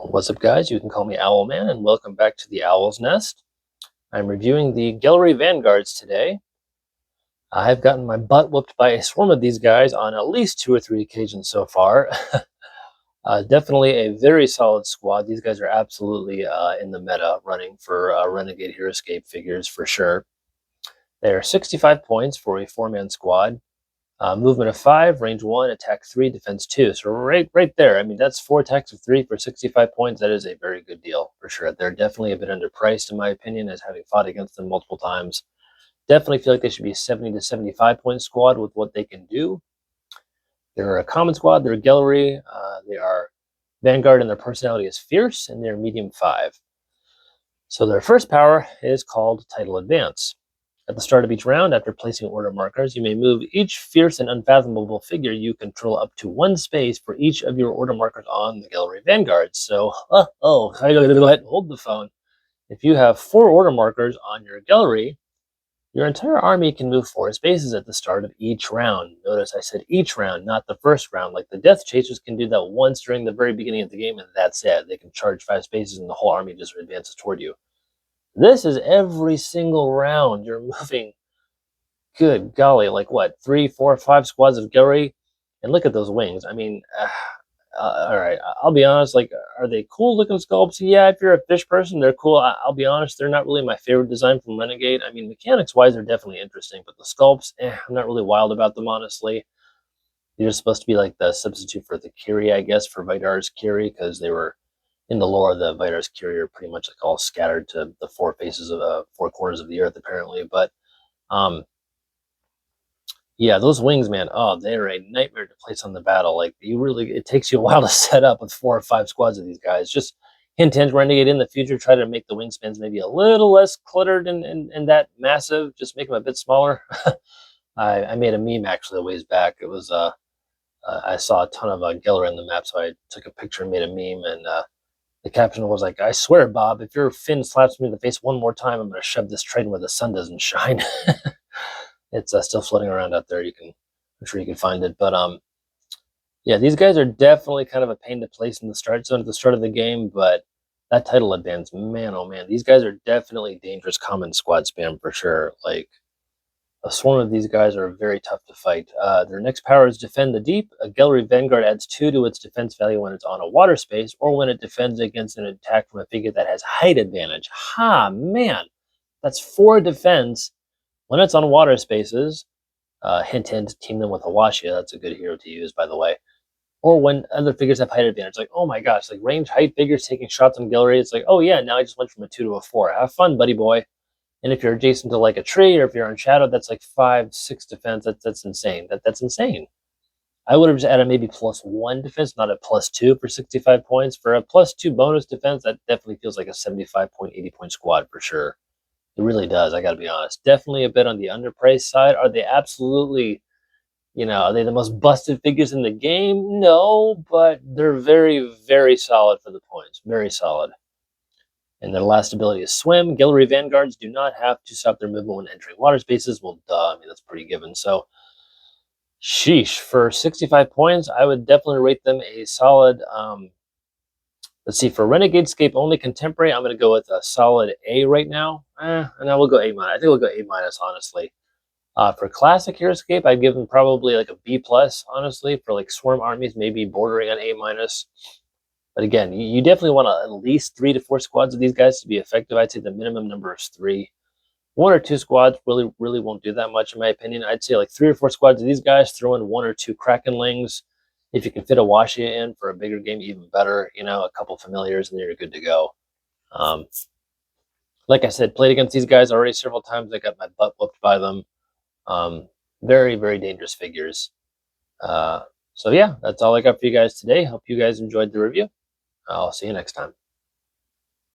What's up, guys? You can call me Owlman, and welcome back to the Owl's Nest. I'm reviewing the Gelryie Vanguards today. I've gotten my butt whooped by a swarm of these guys on at least 2 or 3 occasions so far. Definitely a very solid squad. These guys are absolutely in the meta running for Renegade HeroScape figures for sure. They are 65 points for a 4-man squad. Movement of 5, range 1, attack 3, defense 2. So right there. I mean, that's 4 attacks of 3 for 65 points. That is a very good deal for sure. They're definitely a bit underpriced in my opinion, as having fought against them multiple times. Definitely feel like they should be a 70 to 75 point squad with what they can do. They're a common squad. They're Gelryie. They are Vanguard, and their personality is fierce, and they're medium 5. So their first power is called Title Advance. At the start of each round, after placing order markers, you may move each fierce and unfathomable figure you control up to 1 space for each of your order markers on the Gelryie Vanguard. So, hold the phone. If you have 4 order markers on your Gelryie, your entire army can move 4 spaces at the start of each round. Notice I said each round, not the first round. Like the Death Chasers can do that once during the very beginning of the game, and that's it. They can charge 5 spaces and the whole army just advances toward you. This is every single round you're moving. Good golly, like what, 3, 4, 5 squads of Gelryie? And look at those wings. I mean, all right, I'll be honest, like, are they cool looking sculpts? Yeah, if you're a fish person, they're cool. I'll be honest, they're not really my favorite design from Renegade. I mean, mechanics-wise, they're definitely interesting, but the sculpts, I'm not really wild about them, honestly. They're supposed to be like the substitute for the Kyrie, I guess, for Vidar's Kyrie, because they were, in the lore, the Vidar's Kyrie are pretty much like all scattered to the 4 faces of the 4 corners of the earth, apparently. But yeah, those wings, man, oh, they're a nightmare to place on the battle. Like, it takes you a while to set up with 4 or 5 squads of these guys. Just hint, Renegade, in the future, try to make the wingspans maybe a little less cluttered and that massive. Just make them a bit smaller. I made a meme actually a ways back. It was I saw a ton of Gelryie on the map, so I took a picture and made a meme, and the caption was like, "I swear, Bob, if your fin slaps me in the face one more time, I'm going to shove this train where the sun doesn't shine." It's still floating around out there. I'm sure you can find it. But yeah, these guys are definitely kind of a pain to place in the start zone at the start of the game. But that title advance, man, oh man, these guys are definitely dangerous common squad spam for sure. Like, a swarm of these guys are very tough to fight. Their next power is Defend the Deep. A Gelryie Vanguard adds 2 to its defense value when it's on a water space, or when it defends against an attack from a figure that has height advantage. Ha, man, that's 4 defense when it's on water spaces. Hint, hint, team them with Awashia. That's a good hero to use, by the way. Or when other figures have height advantage. Like, oh my gosh, like range height figures taking shots on Gelryie. It's like, oh yeah, now I just went from a 2 to a 4. Have fun, buddy boy. And if you're adjacent to like a tree, or if you're on shadow, that's like 5, 6 defense. That's insane. That's insane. I would have just added maybe +1 defense, not a +2 for 65 points. For a +2 bonus defense, that definitely feels like a 75 point, 80 point squad for sure. It really does, I gotta be honest. Definitely a bit on the underpriced side. Are they absolutely, are they the most busted figures in the game? No, but they're very, very solid for the points. Very solid. And their last ability is Swim. Gelryie Vanguards do not have to stop their movement when entering water spaces. Well, duh, I mean, that's pretty given. So, sheesh. For 65 points, I would definitely rate them a solid, let's see, for Renegadescape only Contemporary, I'm going to go with a solid A right now. And I will go A-. I think we'll go A-, honestly. For Classic HeroScape, I'd give them probably like a B+, honestly. For like Swarm Armies, maybe bordering on A-. But again, you definitely want at least 3 to 4 squads of these guys to be effective. I'd say the minimum number is 3. 1 or 2 squads really won't do that much, in my opinion. I'd say like 3 or 4 squads of these guys, throw in 1 or 2 Krakenlings. If you can fit a Washia in for a bigger game, even better. A couple familiars, and then you're good to go. Like I said, played against these guys already several times. I got my butt whooped by them. Very, very dangerous figures. So yeah, that's all I got for you guys today. Hope you guys enjoyed the review. I'll see you next time.